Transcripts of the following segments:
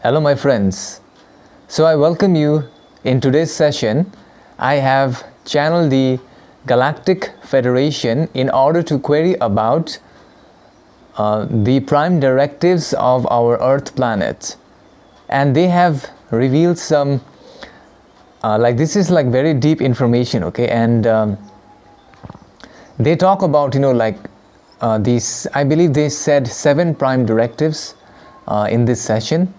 Hello my friends. So I welcome you in today's session. I have channeled the Galactic Federation in order to query about the prime directives of our Earth planet, and they have revealed some this is like very deep information, okay, and they talk about these, I believe they said 7 prime directives in this session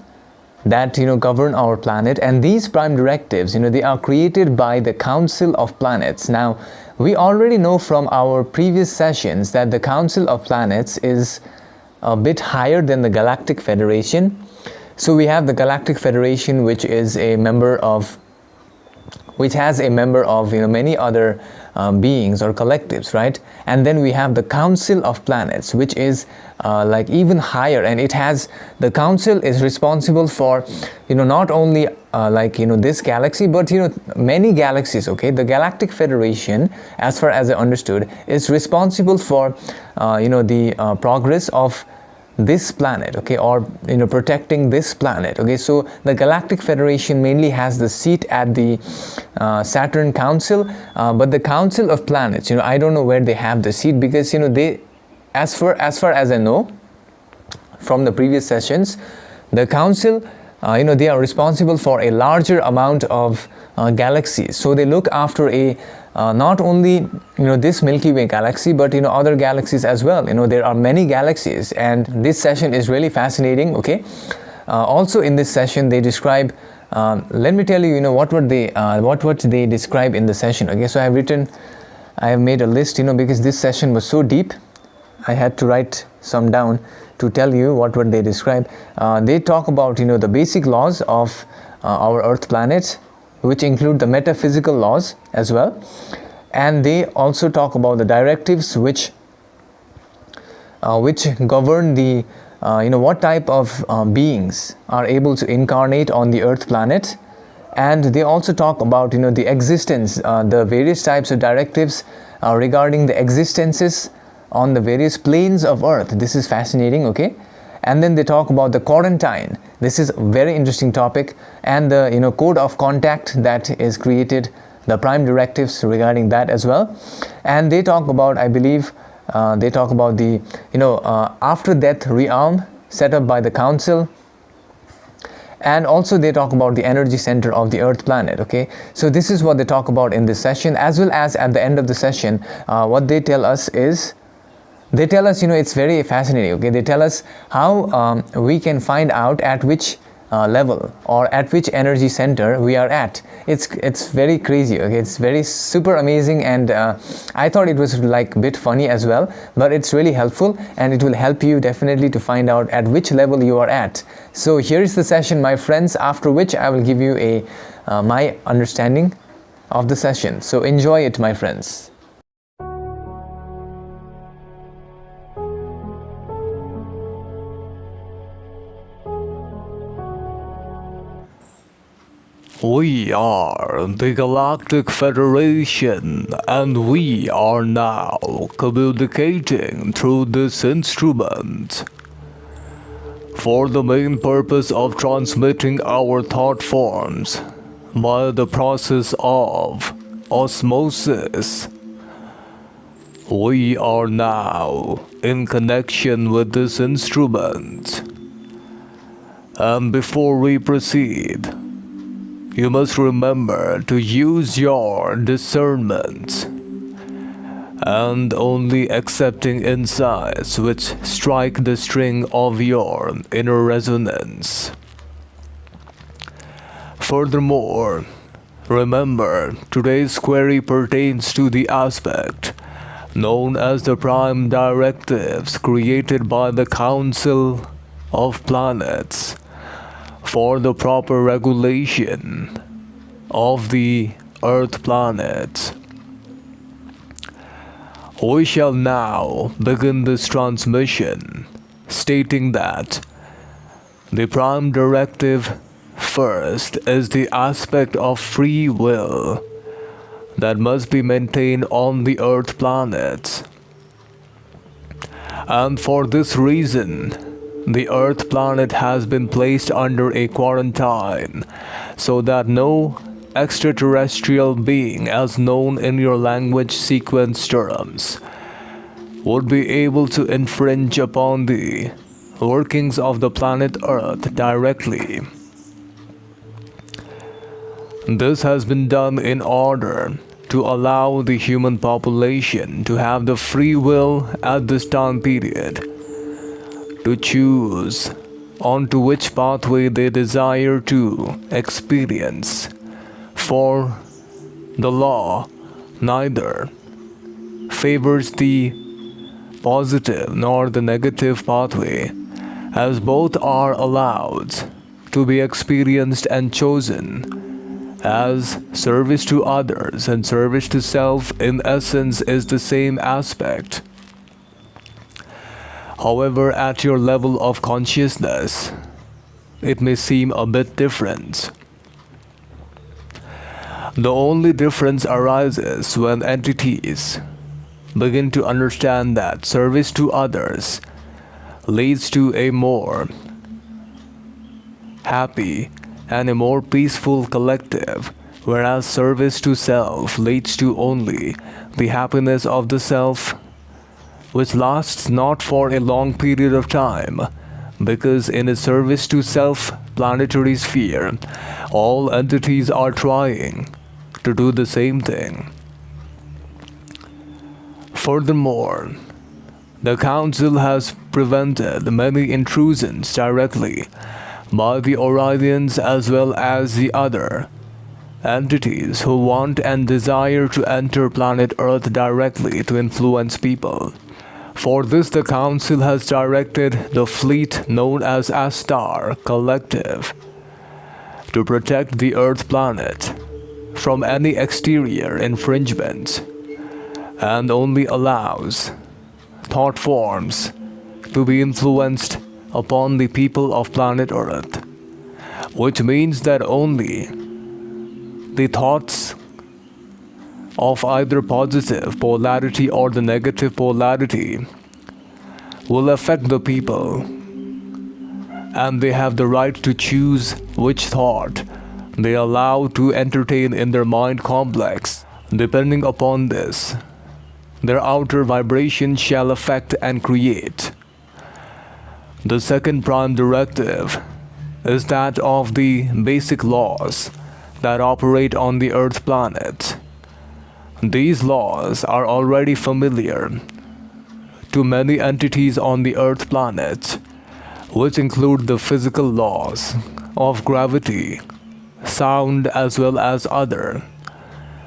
that govern our planet. And these prime directives, they are created by the Council of Planets. Now we already know from our previous sessions that the Council of Planets is a bit higher than the Galactic Federation. So we have the Galactic Federation, which is a member of many other beings or collectives, right? And then we have the Council of Planets, which is even higher, and the council is responsible for not only this galaxy, but many galaxies, okay? The Galactic Federation, as far as I understood, is responsible for the progress of this planet, okay, or protecting this planet, okay? So the Galactic Federation mainly has the seat at the Saturn Council, but the Council of Planets, I don't know where they have the seat, because they, as far as I know from the previous sessions, the council, they are responsible for a larger amount of galaxies. So they look after a not only this Milky Way galaxy, but other galaxies as well. There are many galaxies, and this session is really fascinating, okay? Also in this session they describe, let me tell you, what they describe in the session, okay? So I have made a list, because this session was so deep, I had to write some down to tell you what they describe. They talk about the basic laws of our Earth planet, which include the metaphysical laws as well, and they also talk about the directives which govern the what type of beings are able to incarnate on the Earth planet. And they also talk about the existence, the various types of directives regarding the existences on the various planes of Earth. This is fascinating, okay? And then they talk about the quarantine. This is a very interesting topic, and the code of contact that is created, the prime directives regarding that as well. And they talk about, I believe, they talk about the after death realm set up by the council, and also they talk about the energy center of the Earth planet, okay? So this is what they talk about in this session, as well as at the end of the session, what they tell us is, it's very fascinating, okay? They tell us how we can find out at which level or at which energy center we are at. It's very crazy, okay? It's very super amazing, and I thought it was like a bit funny as well, but it's really helpful, and it will help you definitely to find out at which level you are at. So here is the session, my friends, after which I will give you my understanding of the session. So enjoy it, my friends. We are the Galactic Federation, and we are now communicating through this instrument for the main purpose of transmitting our thought forms via the process of osmosis. We are now in connection with this instrument, and before we proceed, you must remember to use your discernment and only accepting insights which strike the string of your inner resonance. Furthermore, remember, today's query pertains to the aspect known as the prime directives created by the Council of Planets for the proper regulation of the Earth planet. We shall now begin this transmission, stating that the prime directive first is the aspect of free will that must be maintained on the Earth planet. And for this reason, the Earth planet has been placed under a quarantine so that no extraterrestrial being, as known in your language sequence terms, would be able to infringe upon the workings of the planet Earth directly. This has been done in order to allow the human population to have the free will at this time period to choose onto which pathway they desire to experience. For the law neither favors the positive nor the negative pathway, as both are allowed to be experienced and chosen, as service to others and service to self in essence is the same aspect. However, at your level of consciousness, it may seem a bit different. The only difference arises when entities begin to understand that service to others leads to a more happy and a more peaceful collective, whereas service to self leads to only the happiness of the self, which lasts not for a long period of time, because in a service to self planetary sphere, all entities are trying to do the same thing. Furthermore, the Council has prevented many intrusions directly by the Orions as well as the other entities who want and desire to enter planet Earth directly to influence people. For this, the Council has directed the fleet known as Astar Collective to protect the Earth planet from any exterior infringements, and only allows thought forms to be influenced upon the people of planet Earth, which means that only the thoughts of either positive polarity or the negative polarity will affect the people, and they have the right to choose which thought they allow to entertain in their mind complex. Depending upon this, their outer vibration shall affect and create. The second prime directive is that of the basic laws that operate on the Earth planet. These laws are already familiar to many entities on the Earth planet, which include the physical laws of gravity, sound, as well as other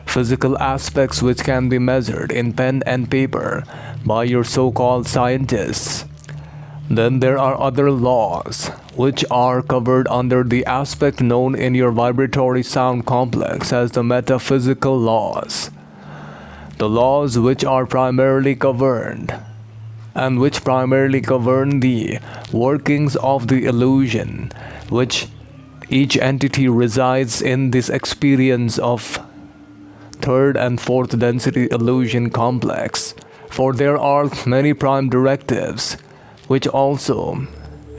physical aspects which can be measured in pen and paper by your so-called scientists. Then there are other laws which are covered under the aspect known in your vibratory sound complex as the metaphysical laws. The laws which are primarily governed and which primarily govern the workings of the illusion which each entity resides in, this experience of third and fourth density illusion complex. For there are many prime directives which also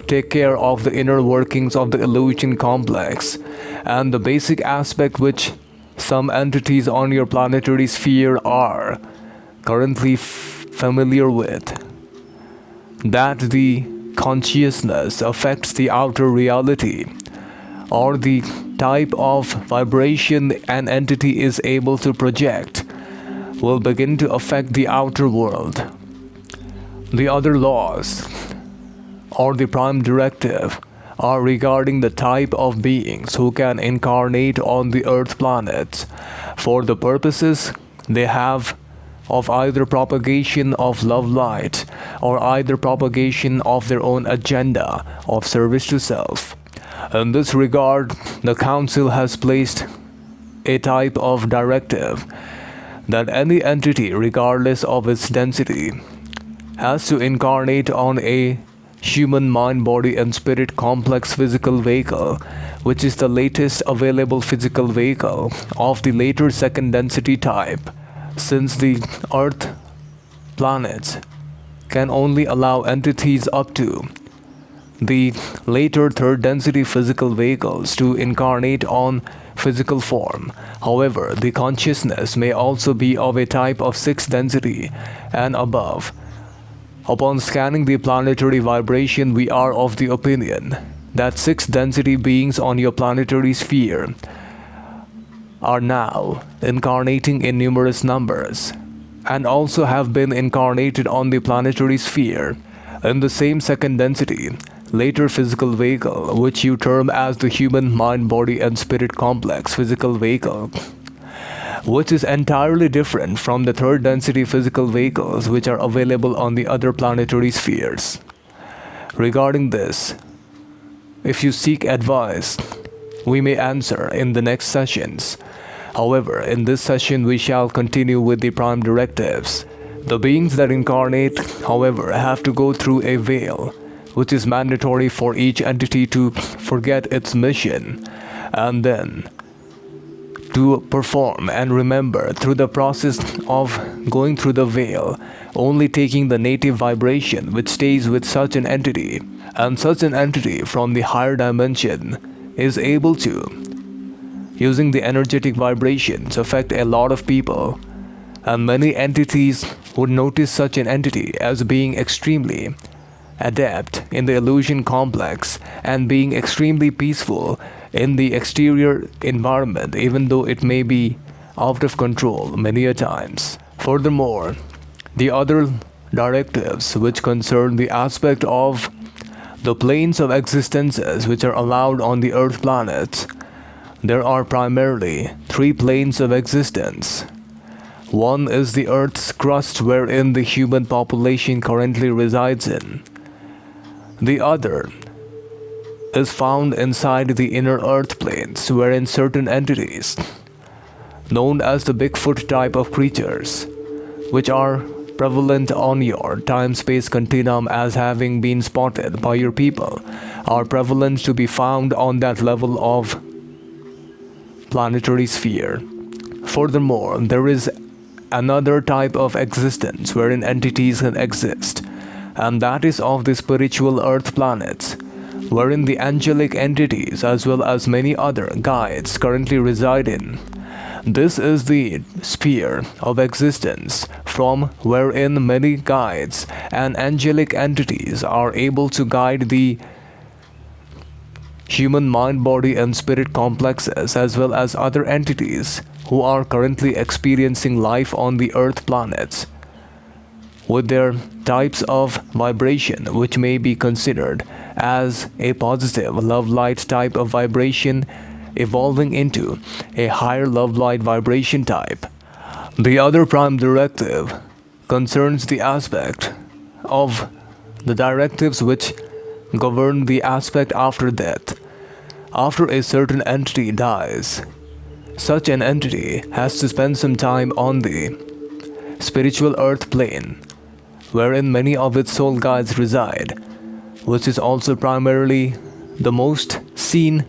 take care of the inner workings of the illusion complex, and the basic aspect which some entities on your planetary sphere are currently familiar with, that the consciousness affects the outer reality, or the type of vibration an entity is able to project will begin to affect the outer world. The other laws, or the prime directive, are regarding the type of beings who can incarnate on the Earth planet for the purposes they have of either propagation of love light or either propagation of their own agenda of service to self. In this regard, the Council has placed a type of directive that any entity, regardless of its density, has to incarnate on a human mind, body, and spirit complex physical vehicle, which is the latest available physical vehicle of the later second density type, since the Earth planets can only allow entities up to the later third density physical vehicles to incarnate on physical form. However, the consciousness may also be of a type of sixth density and above. Upon scanning the planetary vibration, we are of the opinion that sixth density beings on your planetary sphere are now incarnating in numerous numbers and also have been incarnated on the planetary sphere in the same second density later physical vehicle, which you term as the human mind, body and spirit complex physical vehicle, which is entirely different from the third density physical vehicles which are available on the other planetary spheres. Regarding this, if you seek advice, we may answer in the next sessions. However, in this session we shall continue with the prime directives. The beings that incarnate, however, have to go through a veil, which is mandatory for each entity to forget its mission and then to perform and remember through the process of going through the veil, only taking the native vibration which stays with such an entity, and such an entity from the higher dimension is able to, using the energetic vibrations, affect a lot of people, and many entities would notice such an entity as being extremely adept in the illusion complex and being extremely peaceful in the exterior environment, even though it may be out of control many a times. Furthermore, the other directives which concern the aspect of the planes of existences which are allowed on the earth planets, there are primarily three planes of existence. One is the earth's crust wherein the human population currently resides in. The other is found inside the inner earth planes wherein certain entities, known as the Bigfoot type of creatures, which are prevalent on your time-space continuum as having been spotted by your people, are prevalent to be found on that level of planetary sphere. Furthermore, there is another type of existence wherein entities can exist, and that is of the spiritual earth planets, wherein the angelic entities as well as many other guides currently reside in. This is the sphere of existence from wherein many guides and angelic entities are able to guide the human mind, body and spirit complexes as well as other entities who are currently experiencing life on the earth planets with their types of vibration, which may be considered as a positive love light type of vibration evolving into a higher love light vibration type. The other prime directive concerns the aspect of the directives which govern the aspect after death. After a certain entity dies, such an entity has to spend some time on the spiritual earth plane, wherein many of its soul guides reside, which is also primarily the most seen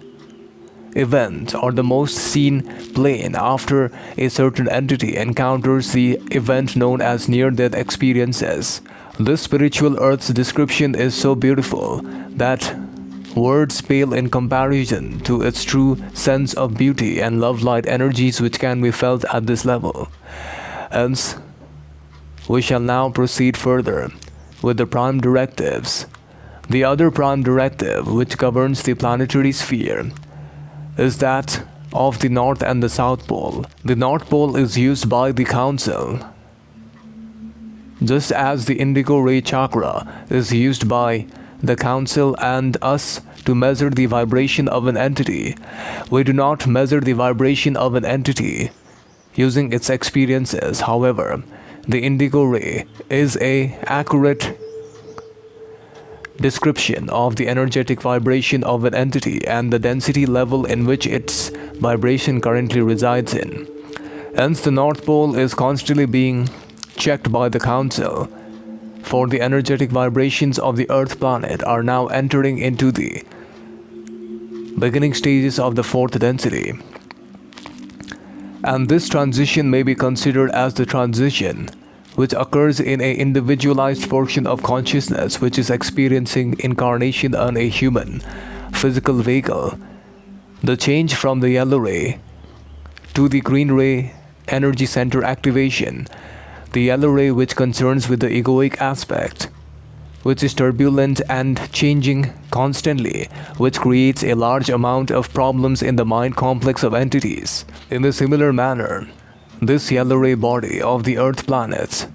event or the most seen plane after a certain entity encounters the event known as near-death experiences. This spiritual earth's description is so beautiful that words pale in comparison to its true sense of beauty and love light energies which can be felt at this level. Hence, we shall now proceed further with the prime directives. The other prime directive which governs the planetary sphere is that of the North and the South Pole. The North Pole is used by the Council, just as the indigo ray chakra is used by the Council and us to measure the vibration of an entity. We do not measure the vibration of an entity using its experiences. However, the indigo ray is an accurate description of the energetic vibration of an entity and the density level in which its vibration currently resides in. Hence, the North Pole is constantly being checked by the Council, for the energetic vibrations of the Earth planet are now entering into the beginning stages of the fourth density. And this transition may be considered as the transition which occurs in a individualized portion of consciousness which is experiencing incarnation on a human physical vehicle. The change from the yellow ray to the green ray energy center activation, the yellow ray which concerns with the egoic aspect, which is turbulent and changing constantly, which creates a large amount of problems in the mind complex of entities. In a similar manner, this yellow ray body of the Earth planets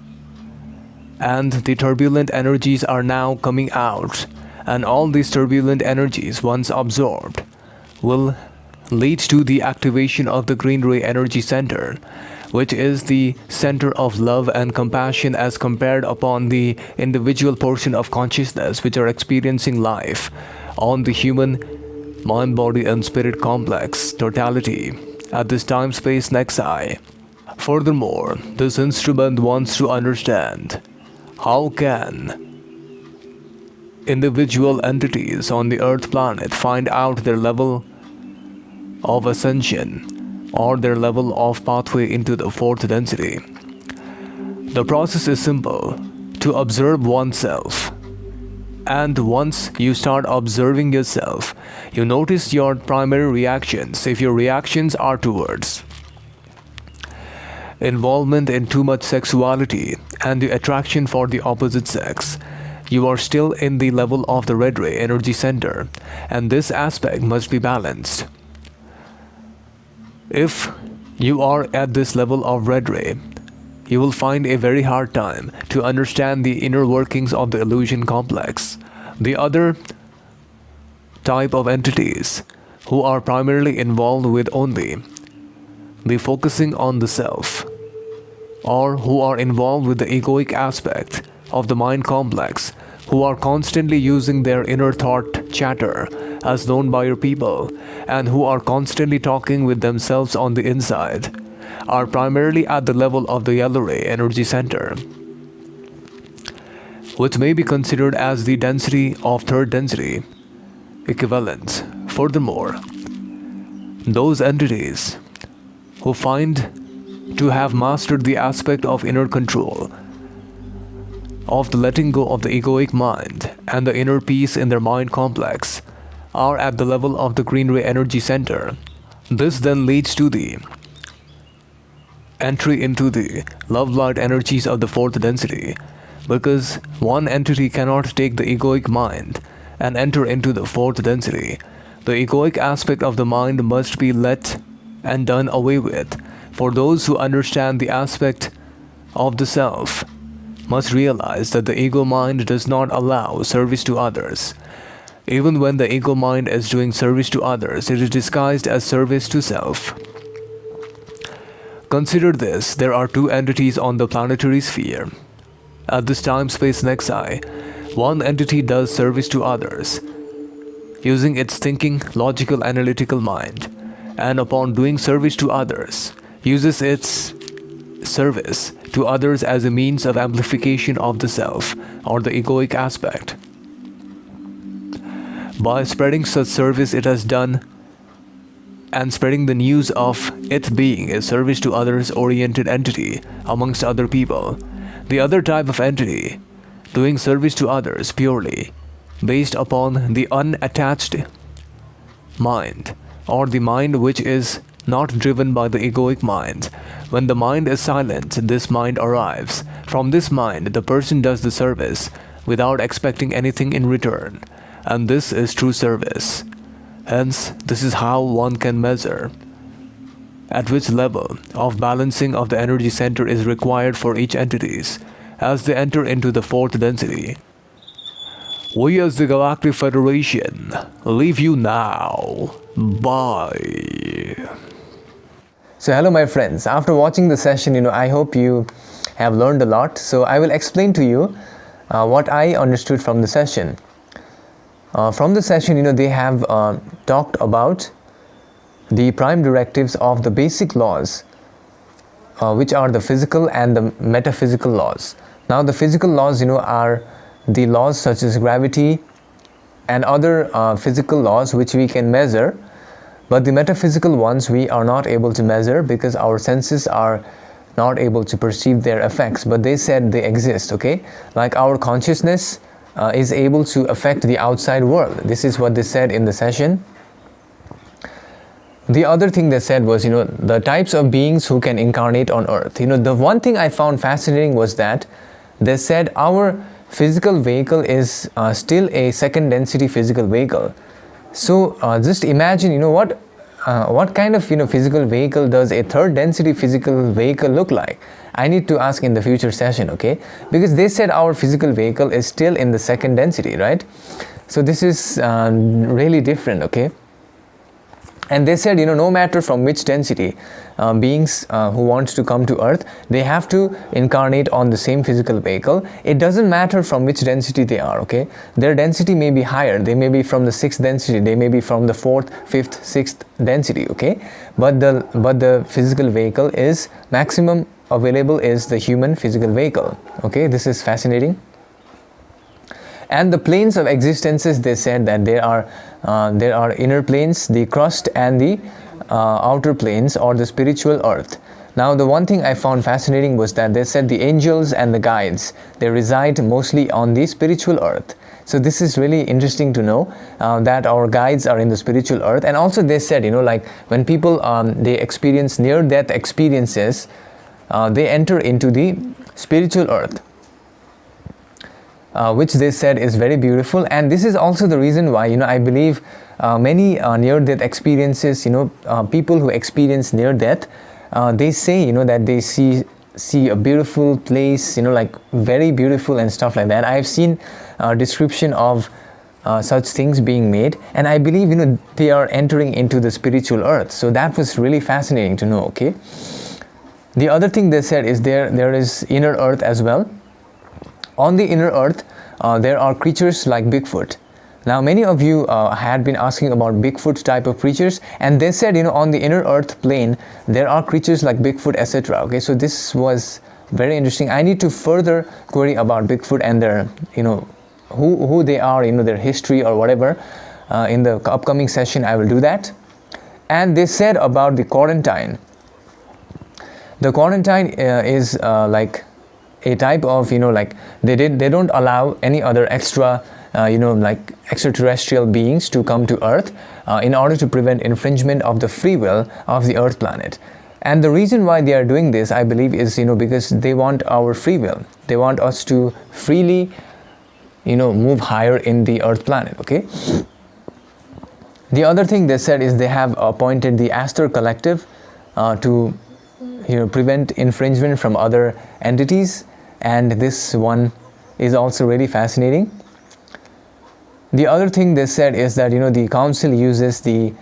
and the turbulent energies are now coming out, and all these turbulent energies, once absorbed, will lead to the activation of the green ray energy center, which is the center of love and compassion as compared upon the individual portion of consciousness which are experiencing life on the human mind, body and spirit complex totality at this time-space nexi. Furthermore, this instrument wants to understand how can individual entities on the Earth planet find out their level of ascension or their level of pathway into the fourth density. The process is simple: to observe oneself. And once you start observing yourself, you notice your primary reactions. If your reactions are towards involvement in too much sexuality and the attraction for the opposite sex, you are still in the level of the red ray energy center, and this aspect must be balanced. If you are at this level of red ray, you will find a very hard time to understand the inner workings of the illusion complex. The other type of entities who are primarily involved with only the focusing on the self, or who are involved with the egoic aspect of the mind complex, who are constantly using their inner thought chatter as known by your people, and who are constantly talking with themselves on the inside, are primarily at the level of the yellow ray energy center, which may be considered as the density of third density equivalent. Furthermore, those entities who find to have mastered the aspect of inner control, of the letting go of the egoic mind and the inner peace in their mind complex, are at the level of the green ray energy center. This then leads to the entry into the love light energies of the fourth density, because one entity cannot take the egoic mind and enter into the fourth density. The egoic aspect of the mind must be let and done away with. For those who understand the aspect of the self must realize that the ego mind does not allow service to others. Even when the ego mind is doing service to others, it is disguised as service to self. Consider this: there are two entities on the planetary sphere. At this time-space nexi, one entity does service to others, using its thinking, logical, analytical mind, and upon doing service to others, uses its service to others as a means of amplification of the self, or the egoic aspect. By spreading such service it has done, and spreading the news of it being a service to others oriented entity amongst other people. The other type of entity, doing service to others purely based upon the unattached mind, or the mind which is not driven by the egoic mind. When the mind is silent, this mind arrives. From this mind, the person does the service without expecting anything in return, and this is true service. Hence, this is how one can measure at which level of balancing of the energy center is required for each entities as they enter into the fourth density. We as the Galactic Federation leave you now. Bye. So hello my friends, after watching the session, I hope you have learned a lot. So I will explain to you what I understood from the session. From the session, they have talked about the prime directives of the basic laws, which are the physical and the metaphysical laws. Now the physical laws, are the laws such as gravity and other physical laws which we can measure, but the metaphysical ones we are not able to measure because our senses are not able to perceive their effects, but they said they exist. Okay, like our consciousness is able to affect the outside world. This is what they said in the session. The other thing they said was, the types of beings who can incarnate on earth. The one thing I found fascinating was that they said our physical vehicle is still a second density physical vehicle. So just imagine, what kind of physical vehicle does a third density physical vehicle look like? I need to ask in the future session, okay? Because they said our physical vehicle is still in the second density, right? So this is really different, okay? And they said, no matter from which density beings who want to come to earth, they have to incarnate on the same physical vehicle. It doesn't matter from which density they are, okay? Their density may be higher. They may be from the 6th density. They may be from the 4th, 5th, 6th density, okay? But the physical vehicle is maximum available is the human physical vehicle, okay? This is fascinating. And the planes of existences, they said that there are inner planes, the crust, and the outer planes, or the spiritual earth. Now the one thing I found fascinating was that they said the angels and the guides, they reside mostly on the spiritual earth. So this is really interesting to know that our guides are in the spiritual earth. And also they said, like when people they experience near-death experiences, they enter into the spiritual earth. Which they said is very beautiful. And this is also the reason why I believe many near-death experiences, people who experience near-death, they say that they see a beautiful place, like very beautiful and stuff like that. I have seen a description of such things being made, and I believe they are entering into the spiritual earth. So that was really fascinating to know, okay? The other thing they said is there is inner earth as well. On the inner earth, there are creatures like Bigfoot. Now, many of you had been asking about Bigfoot type of creatures, and they said, on the inner earth plane, there are creatures like Bigfoot, etc. Okay, so this was very interesting. I need to further query about Bigfoot and their, who they are, their history or whatever. In the upcoming session, I will do that. And they said about the quarantine. The quarantine is like a type of they don't allow any other extra like extraterrestrial beings to come to earth in order to prevent infringement of the free will of the earth planet. And the reason why they are doing this, I believe, is because they want our free will. They want us to freely move higher in the earth planet, okay? The other thing they said is they have appointed the Astor Collective to prevent infringement from other entities. And this one is also really fascinating. The other thing they said is that the council uses the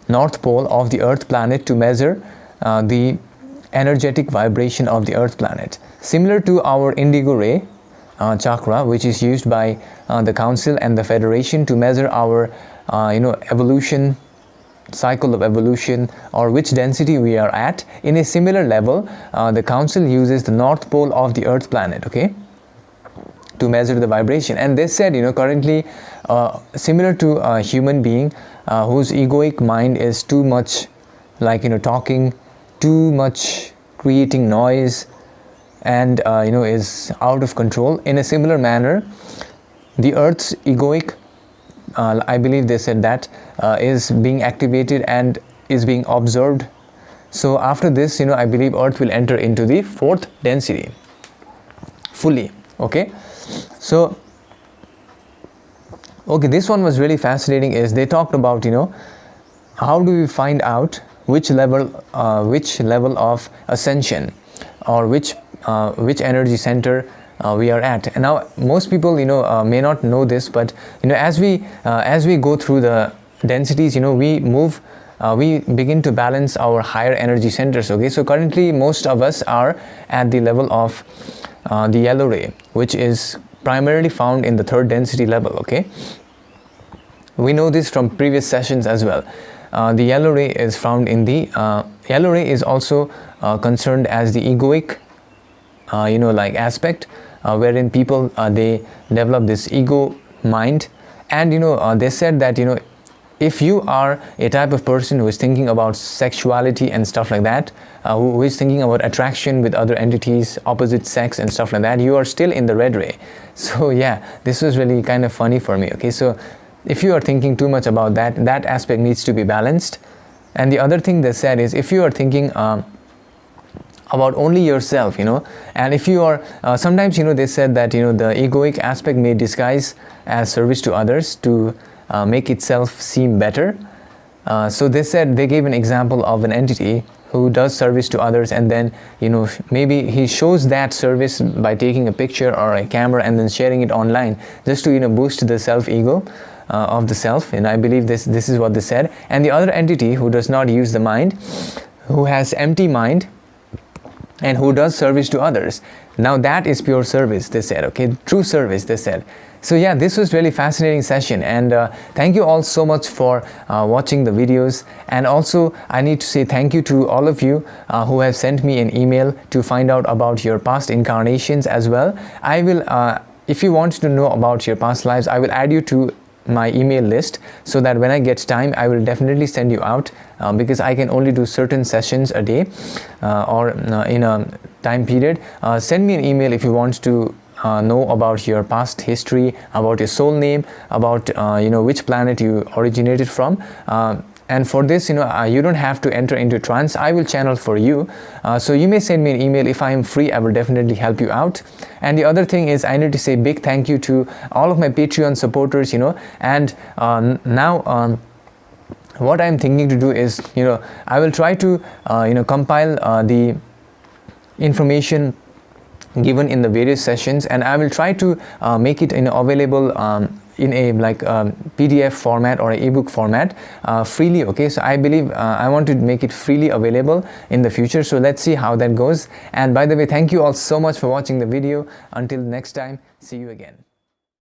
north pole of the earth planet to measure the energetic vibration of the earth planet, similar to our indigo ray chakra, which is used by the council and the federation to measure our evolution, cycle of evolution, or which density we are at. In a similar level, the council uses the north pole of the earth planet, okay, to measure the vibration. And they said currently similar to a human being whose egoic mind is too much talking too much, creating noise, and is out of control. In a similar manner, the earth's egoic, I believe they said that, is being activated and is being observed. So after this, I believe earth will enter into the 4th density fully, okay? So okay, this one was really fascinating. Is they talked about how do we find out which level of ascension, or which energy center we are at. And now most people may not know this, but as we go through the densities, we begin to balance our higher energy centers, okay? So currently most of us are at the level of the yellow ray, which is primarily found in the 3rd density level, okay? We know this from previous sessions as well. The yellow ray is found in the yellow ray is also concerned as the egoic aspect, wherein people they develop this ego mind. And they said that if you are a type of person who is thinking about sexuality and stuff like that, who is thinking about attraction with other entities, opposite sex and stuff like that, you are still in the red ray. So yeah, this was really kind of funny for me. Okay, so if you are thinking too much about that, that aspect needs to be balanced. And the other thing they said is, if you are thinking about only yourself, and if you are sometimes, they said that, the egoic aspect may disguise as service to others to make itself seem better. So they said, they gave an example of an entity who does service to others, and then maybe he shows that service by taking a picture or a camera and then sharing it online, just to boost the self ego of the self. And I believe this is what they said. And the other entity who does not use the mind, who has empty mind, and who does service to others, now that is pure service, they said. Okay, true service, they said. So yeah, this was really fascinating session, and thank you all so much for watching the videos. And also I need to say thank you to all of you who have sent me an email to find out about your past incarnations as well. I will if you want to know about your past lives, I will add you to my email list, so that when I get time, I will definitely send you out, because I can only do certain sessions a day or in a time period. Send me an email if you want to know about your past history, about your soul name, about which planet you originated from. And for this, you don't have to enter into trance. I will channel for you. So you may send me an email. If I am free, I will definitely help you out. And the other thing is, I need to say big thank you to all of my Patreon supporters, and now what I'm thinking to do is, I will try to compile the information given in the various sessions, and I will try to make it available in a PDF format or an ebook format freely. Okay, so I believe I want to make it freely available in the future. So let's see how that goes. And by the way, thank you all so much for watching the video. Until next time, see you again.